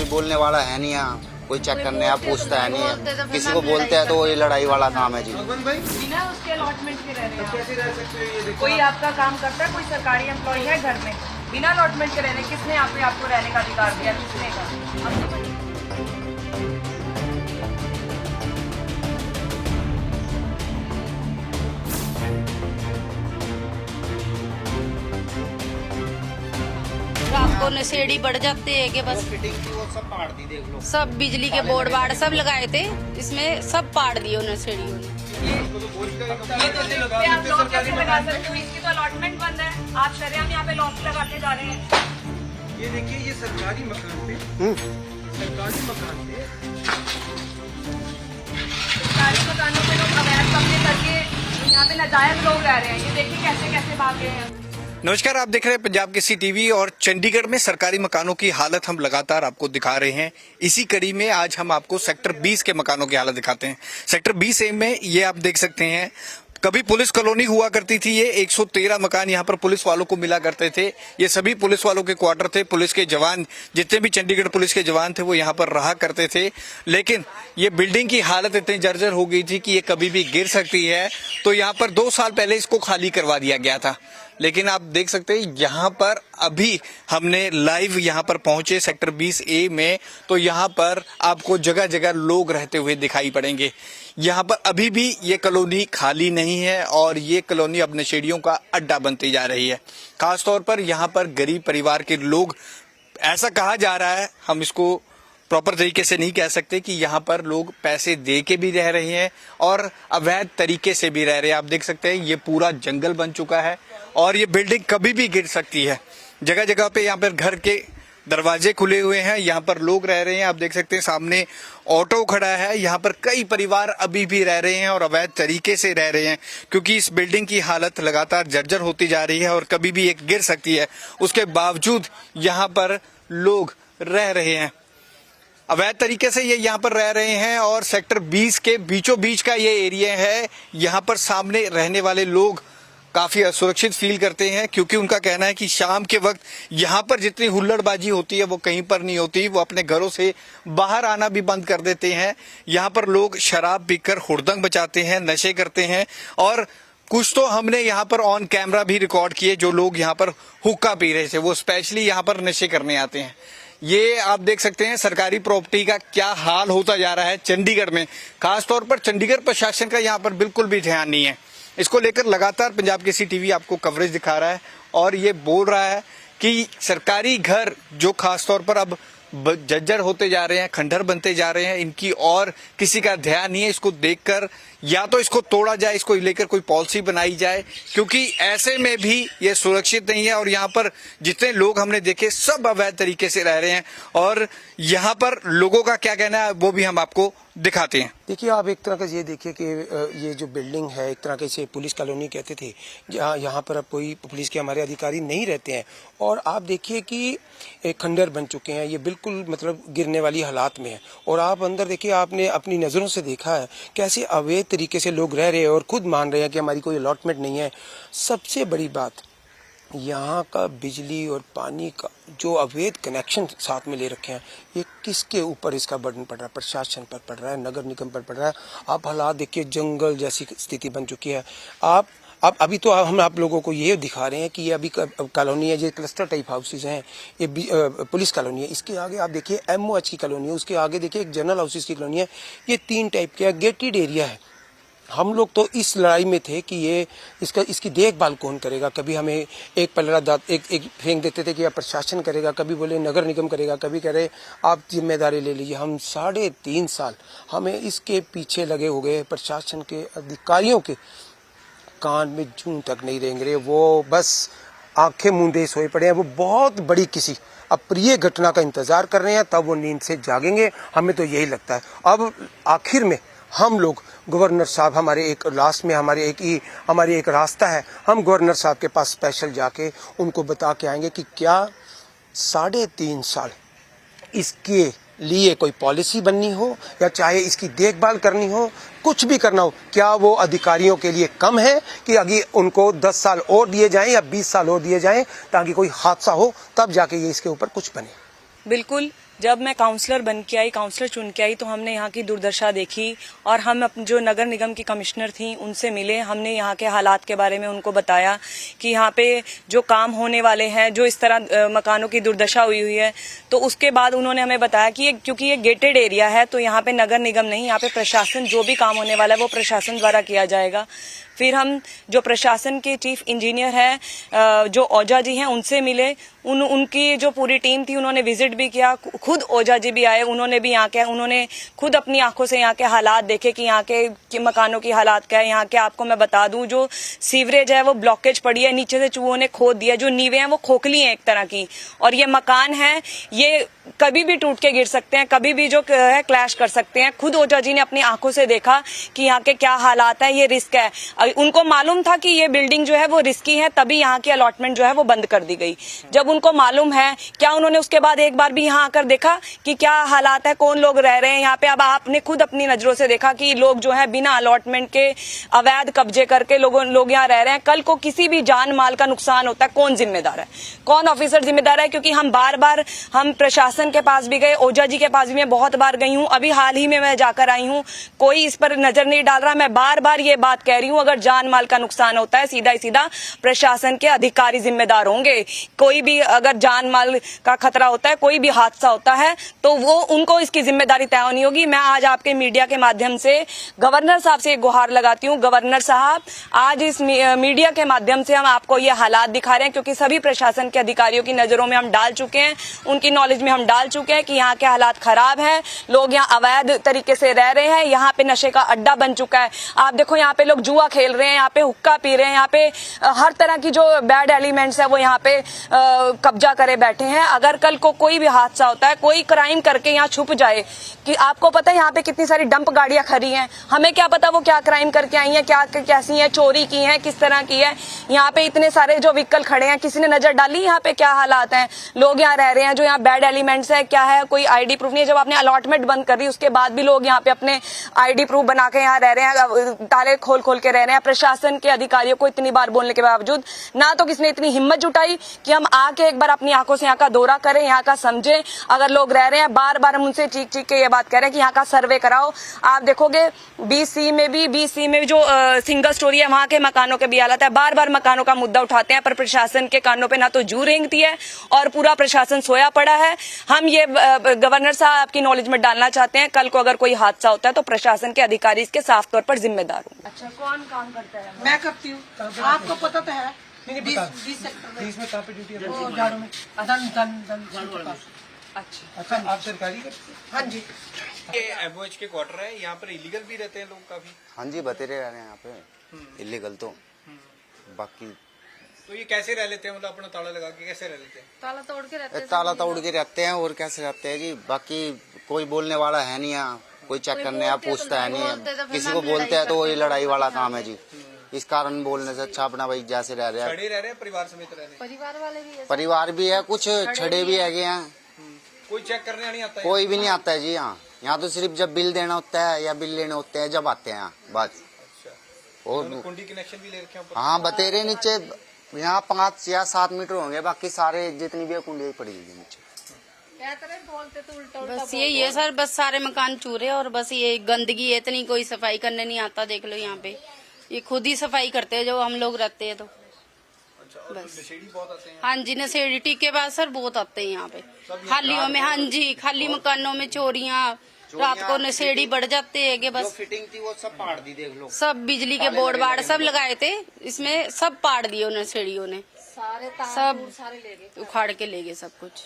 कोई बोलने वाला है नहीं यहाँ, कोई चेक करने या पूछता है नहीं है। किसी को बोलते हैं तो ये लड़ाई वाला काम है जी। बिना उसके अलॉटमेंट के रह रहे हैं, कैसे रह सकते हैं? ये कोई आपका काम करता है, कोई सरकारी एम्प्लॉय है घर में, बिना अलॉटमेंट के रह रहे, किसने आपको रहने का अधिकार दिया? किसने का? रात को नशेड़ी बढ़ जाते हैं कि बस फिटिंग थी वो सब पाड़ दी, देख लो। सब बिजली के बोर्ड बाड़ सब लगाए थे, इसमें सब पाड़ दिए नशेड़ियों ने। आप लॉक कैसे लगा सकते हो? इसकी तो अलॉटमेंट बंद है, आप शरेआम यहाँ पे लॉक लगाते जा रहे हैं। ये देखिए, ये सरकारी मकान पे, सरकारी मकान पे, सरकारी मकानों पे लोग अवैध कब्जे करके यहाँ पे नाजायज लोग रह रहे हैं। ये देखिए कैसे कैसे भाग रहे हैं। नमस्कार, आप देख रहे हैं पंजाब केसरी टीवी और चंडीगढ़ में सरकारी मकानों की हालत हम लगातार आपको दिखा रहे हैं। इसी कड़ी में आज हम आपको सेक्टर 20 के मकानों की हालत दिखाते हैं। सेक्टर 20A में ये आप देख सकते हैं, कभी पुलिस कॉलोनी हुआ करती थी। ये 113 मकान यहाँ पर पुलिस वालों को मिला करते थे। ये सभी पुलिस वालों के क्वार्टर थे। पुलिस के जवान, जितने भी चंडीगढ़ पुलिस के जवान थे, वो यहाँ पर रहा करते थे। लेकिन ये बिल्डिंग की हालत इतनी जर्जर हो गई थी कि ये कभी भी गिर सकती है। तो यहाँ पर 2 साल पहले इसको खाली करवा दिया गया था। लेकिन आप देख सकते हैं यहाँ पर अभी हमने लाइव यहाँ पर पहुंचे सेक्टर 20A में, तो यहाँ पर आपको जगह जगह लोग रहते हुए दिखाई पड़ेंगे। यहाँ पर अभी भी ये कॉलोनी खाली नहीं है और ये कॉलोनी अब नशेड़ियों का अड्डा बनती जा रही है। खासतौर पर यहाँ पर गरीब परिवार के लोग, ऐसा कहा जा रहा है, हम इसको प्रॉपर तरीके से नहीं कह सकते, कि यहाँ पर लोग पैसे दे के भी रह रहे हैं और अवैध तरीके से भी रह रहे हैं। आप देख सकते हैं ये पूरा जंगल बन चुका है और ये बिल्डिंग कभी भी गिर सकती है। जगह जगह पे यहाँ पर घर के दरवाजे खुले हुए हैं, यहाँ पर लोग रह रहे हैं। आप देख सकते हैं सामने ऑटो खड़ा है। यहाँ पर कई परिवार अभी भी रह रहे हैं और अवैध तरीके से रह रहे हैं, क्योंकि इस बिल्डिंग की हालत लगातार जर्जर होती जा रही है और कभी भी एक गिर सकती है। उसके बावजूद यहाँ पर लोग रह रहे हैं, अवैध तरीके से ये यहाँ पर रह रहे हैं। और सेक्टर 20 के बीचों बीच का ये एरिया है। यहाँ पर सामने रहने वाले लोग काफी असुरक्षित फील करते हैं, क्योंकि उनका कहना है कि शाम के वक्त यहाँ पर जितनी हुल्लड़बाजी होती है वो कहीं पर नहीं होती। वो अपने घरों से बाहर आना भी बंद कर देते हैं। यहाँ पर लोग शराब पीकर हुड़दंग बजाते हैं, नशे करते हैं। और कुछ तो हमने यहाँ पर ऑन कैमरा भी रिकॉर्ड किए, जो लोग यहाँ पर हुक्का पी रहे थे, वो स्पेशली यहाँ पर नशे करने आते हैं। ये आप देख सकते हैं सरकारी प्रॉपर्टी का क्या हाल होता जा रहा है चंडीगढ़ में। खासतौर पर चंडीगढ़ प्रशासन का यहाँ पर बिल्कुल भी ध्यान नहीं है। इसको लेकर लगातार पंजाब केसरी टीवी आपको कवरेज दिखा रहा है और ये बोल रहा है कि सरकारी घर जो खासतौर पर अब जर्जर होते जा रहे हैं, खंडहर बनते जा रहे हैं, इनकी और किसी का ध्यान नहीं है। इसको देखकर या तो इसको तोड़ा जाए, इसको लेकर कोई पॉलिसी बनाई जाए, क्योंकि ऐसे में भी ये सुरक्षित नहीं है। और यहाँ पर जितने लोग हमने देखे सब अवैध तरीके से रह रहे हैं और यहाँ पर लोगों का क्या कहना है वो भी हम आपको दिखाते हैं। देखिए, आप एक तरह का ये देखिए कि ये जो बिल्डिंग है एक तरह के इसे पुलिस कॉलोनी कहते थे। यहाँ पर अब कोई पुलिस के हमारे अधिकारी नहीं रहते हैं और आप देखिए कि एक खंडहर बन चुके हैं। ये बिल्कुल मतलब गिरने वाली हालात में है। और आप अंदर देखिए, आपने अपनी नज़रों से देखा है कैसे अवैध तरीके से लोग रह रहे हैं और खुद मान रहे हैं कि हमारी कोई अलॉटमेंट नहीं है। सबसे बड़ी बात, यहाँ का बिजली और पानी का जो अवैध कनेक्शन साथ में ले रखे हैं, ये किसके ऊपर इसका बर्डन पड़ रहा है? प्रशासन पर पड़ रहा है, नगर निगम पर पड़ रहा है। आप हालात देखिए, जंगल जैसी स्थिति बन चुकी है। आप अभी तो हम आप लोगों को ये दिखा रहे हैं कि ये अभी कॉलोनी है, ये क्लस्टर टाइप हाउसेज हैं, ये पुलिस कॉलोनी है। इसके आगे आप देखिए MOH की कॉलोनी है, उसके आगे देखिए एक जनरल हाउसेज की कॉलोनी है। ये 3 टाइप के गेटेड एरिया है। हम लोग तो इस लड़ाई में थे कि ये इसकी देखभाल कौन करेगा। कभी हमें एक पलड़ा दांत एक फेंक देते थे कि आप प्रशासन करेगा, कभी बोले नगर निगम करेगा, कभी कह रहे आप जिम्मेदारी ले लीजिए। हम 3.5 साल हमें इसके पीछे लगे हो गए। प्रशासन के अधिकारियों के कान में जूं तक नहीं रेंग रहे, वो बस आंखें मूंदे सोए पड़े हैं। वो बहुत बड़ी किसी अप्रिय घटना का इंतजार कर रहे हैं, तब वो नींद से जागेंगे। हमें तो यही लगता है। अब आखिर में हम लोग गवर्नर साहब, हमारे एक लास्ट में हमारी एक रास्ता है, हम गवर्नर साहब के पास स्पेशल जाके उनको बता के आएंगे कि क्या 3.5 साल इसके लिए कोई पॉलिसी बननी हो या चाहे इसकी देखभाल करनी हो, कुछ भी करना हो, क्या वो अधिकारियों के लिए कम है कि अभी उनको 10 साल और दिए जाएं या 20 साल और दिए जाएं ताकि कोई हादसा हो तब जाके ये इसके ऊपर कुछ बने। बिल्कुल जब मैं काउंसलर बन के आई, काउंसलर चुन के आई, तो हमने यहाँ की दुर्दशा देखी और हम जो नगर निगम की कमिश्नर थी उनसे मिले। हमने यहाँ के हालात के बारे में उनको बताया कि यहाँ पे जो काम होने वाले हैं, जो इस तरह मकानों की दुर्दशा हुई है, तो उसके बाद उन्होंने हमें बताया कि क्योंकि ये गेटेड एरिया है तो यहाँ पे नगर निगम नहीं, यहाँ पे प्रशासन, जो भी काम होने वाला है वो प्रशासन द्वारा किया जाएगा। फिर हम जो प्रशासन के चीफ इंजीनियर हैं जो ओझा जी हैं उनसे मिले। उनकी जो पूरी टीम थी उन्होंने विजिट भी किया, खुद ओझा जी भी आए, उन्होंने भी यहाँ के, उन्होंने खुद अपनी आंखों से यहाँ के हालात देखे कि यहाँ के मकानों की हालात क्या है। यहाँ के आपको मैं बता दूं, जो सीवरेज है वो ब्लॉकेज पड़ी है, नीचे से चूहों ने खोद दिया, जो नींवें हैं वो खोखली हैं एक तरह की, और ये मकान है ये कभी भी टूट के गिर सकते हैं, कभी भी जो है क्लैश कर सकते हैं। खुद ओझा जी ने अपनी आंखों से देखा कि यहाँ के क्या हालात है, ये रिस्क है। उनको मालूम था कि ये बिल्डिंग जो है वो रिस्की है, तभी यहाँ की अलॉटमेंट जो है वो बंद कर दी गई। जब उनको मालूम है, क्या उन्होंने उसके बाद एक बार भी यहाँ आकर देखा कि क्या हालात है, कौन लोग रह रहे हैं यहाँ पे? अब आपने खुद अपनी नजरों से देखा कि लोग जो है बिना अलॉटमेंट के अवैध कब्जे करके लोग यहाँ रह रहे हैं। कल को किसी भी जान माल का नुकसान होता है, कौन जिम्मेदार है, कौन ऑफिसर जिम्मेदार है? क्योंकि हम बार बार हम प्रशासन के पास भी गए, ओझा जी के पास भी मैं बहुत बार गई हूँ, अभी हाल ही में मैं जाकर आई हूँ, कोई इस पर नजर नहीं डाल रहा। मैं बार बार ये बात कह रही हूँ, अगर जान माल का नुकसान होता है सीधा ही सीधा प्रशासन के अधिकारी जिम्मेदार होंगे। कोई भी अगर जान माल का खतरा होता है, कोई भी हादसा होता है, तो वो उनको इसकी जिम्मेदारी तय होनी होगी। मैं आज आपके मीडिया के माध्यम से गवर्नर साहब से एक गुहार लगाती हूँ, गवर्नर साहब आज इस मीडिया के माध्यम से हम आपको ये हालात दिखा रहे हैं, क्योंकि सभी प्रशासन के अधिकारियों की नजरों में हम डाल चुके हैं, उनकी नॉलेज में हम डाल चुके हैं कि यहाँ के हालात खराब हैं, लोग यहाँ अवैध तरीके से रह रहे हैं, यहाँ पे नशे का अड्डा बन चुका है। आप देखो यहाँ पे लोग जुआ खेल रहे हैं, यहाँ पे हुक्का पी रहे हैं, यहाँ पे हर तरह की जो बैड एलिमेंट्स है वो यहाँ पे कब्जा करे बैठे हैं। अगर कल को कोई भी हादसा होता है, कोई क्राइम करके यहाँ छुप जाए, कि आपको पता है यहाँ पे कितनी सारी डंप गाड़ियां खड़ी हैं, हमें क्या पता वो क्या क्राइम करके आई हैं, क्या कैसी हैं, चोरी की हैं, किस तरह की है। यहाँ पे इतने सारे जो व्हीकल खड़े हैं, किसी ने नजर डाली यहाँ पे क्या हालात हैं? लोग यहाँ रह रहे हैं, जो यहाँ बैड एलिमेंट्स है, क्या है, कोई आईडी प्रूफ नहीं है। जब आपने अलॉटमेंट बंद कर दी उसके बाद भी लोग यहाँ पे अपने आईडी प्रूफ बना के यहाँ रह रहे हैं, ताले खोल खोल के रह रहे हैं। प्रशासन के अधिकारियों को इतनी बार बोलने के बावजूद ना तो किसी ने इतनी हिम्मत जुटाई कि हम आके एक बार अपनी आंखों से यहाँ का दौरा करें, यहाँ का समझें। अगर लोग रह रहे हैं, बार बार हम उनसे चीख चीख के ये बात कह रहे हैं कि यहाँ का सर्वे कराओ। आप देखोगे बीसी में भी जो सिंगल स्टोरी है वहां के मकानों के भी हालत है। बार बार मकानों का मुद्दा उठाते हैं, पर प्रशासन के कानों पे ना तो जू रेंगती है और पूरा प्रशासन सोया पड़ा है। हम ये गवर्नर साहब आपकी नॉलेज में डालना चाहते हैं, कल को अगर कोई हादसा होता है तो प्रशासन के अधिकारी इसके साफ तौर पर जिम्मेदार होंगे। अच्छा, कौन काम करता है? मैं करती हूँ, आपको पता तो है। 20 सेक्टर में कहाँ पे ड्यूटी है? झाड़ू में, धन। अच्छा, आप सरकारी करते हैं? हाँ जी। ये एमओएच के क्वार्टर है, यहाँ पर इलीगल भी रहते हैं लोग काफी। हाँ जी, बतेरे रह रहे हैं यहाँ पे इलीगल तो। बाकी तो ये कैसे रह लेते हैं, मतलब अपना ताला लगा के कैसे रह लेते हैं? ताला तोड़ के रहते हैं, ताला तोड़ के रहते हैं और कैसे रहते हैं जी। बाकी कोई बोलने वाला है नहीं यहाँ, कोई चेक करने या पूछता है नहीं। किसी को बोलते हैं तो वही लड़ाई वाला काम है जी। इस कारण बोलने से अच्छा अपना भाई जैसे रह रहे हैं, छड़े रह रहे हैं, परिवार समेत रह रहे हैं। परिवार वाले भी है, परिवार भी है, कुछ छड़े भी है यहाँ। कोई चेक करने नहीं आता है? कोई भी नहीं आता है जी यहाँ तो सिर्फ जब बिल देना होता है या बिल लेने होते हैं जब आते हैं यहाँ बस। अच्छा, और कुंडी कनेक्शन भी ले रखे हैं? हाँ, बतेरे नीचे यहाँ 5 या 7 मीटर होंगे, बाकी सारे जितनी भी कुंडी पड़ी हुई नीचे। बस यही है सर, बस सारे मकान चूरे और बस ये गंदगी है इतनी, कोई सफाई करने नहीं आता। देख लो यहाँ पे ये खुद ही सफाई करते हैं जो हम लोग रहते हैं तो। और बस नशेड़ी बहुत आते हैं? हाँ जी, नशेड़ी टीके बाद सर बहुत आते हैं यहाँ पे, खालियों में। हाँ जी, खाली मकानों में चोरियाँ, रात को नशेड़ी बढ़ जाते हैं कि बस। फिटिंग थी वो सब फाड़ दी, देख लो। सब बिजली के बोर्ड बाड़ सब लगाए थे इसमें, सब पाड़ दिए नशेड़ियों ने, सब उखाड़ के ले गए सब कुछ।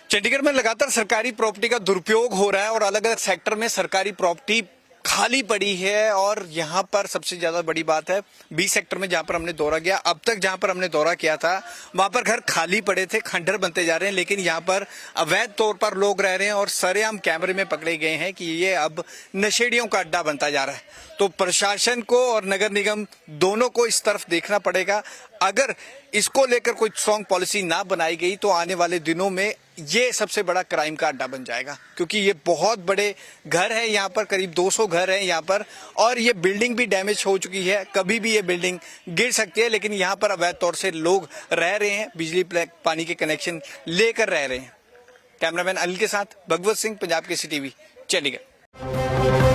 चंडीगढ़ में लगातार सरकारी प्रॉपर्टी का दुरुपयोग हो रहा है और अलग अलग सेक्टर में सरकारी प्रॉपर्टी खाली पड़ी है। और यहाँ पर सबसे ज्यादा बड़ी बात है 20 सेक्टर में, जहाँ पर हमने दौरा किया, अब तक जहाँ पर हमने दौरा किया था वहां पर घर खाली पड़े थे, खंडर बनते जा रहे हैं, लेकिन यहाँ पर अवैध तौर पर लोग रह रहे हैं और सरेआम कैमरे में पकड़े गए हैं कि ये अब नशेड़ियों का अड्डा बनता जा रहा है। तो प्रशासन को और नगर निगम दोनों को इस तरफ देखना पड़ेगा। अगर इसको लेकर कोई स्ट्रॉन्ग पॉलिसी ना बनाई गई तो आने वाले दिनों में ये सबसे बड़ा क्राइम का अड्डा बन जाएगा, क्योंकि ये बहुत बड़े घर है, यहाँ पर करीब 200 घर हैं यहाँ पर, और ये बिल्डिंग भी डैमेज हो चुकी है, कभी भी ये बिल्डिंग गिर सकती है। लेकिन यहाँ पर अवैध तौर से लोग रह रहे हैं, बिजली पानी के कनेक्शन लेकर रह रहे हैं। कैमरामैन अनिल के साथ भगवत सिंह, पंजाब केसरी टीवी, चंडीगढ़।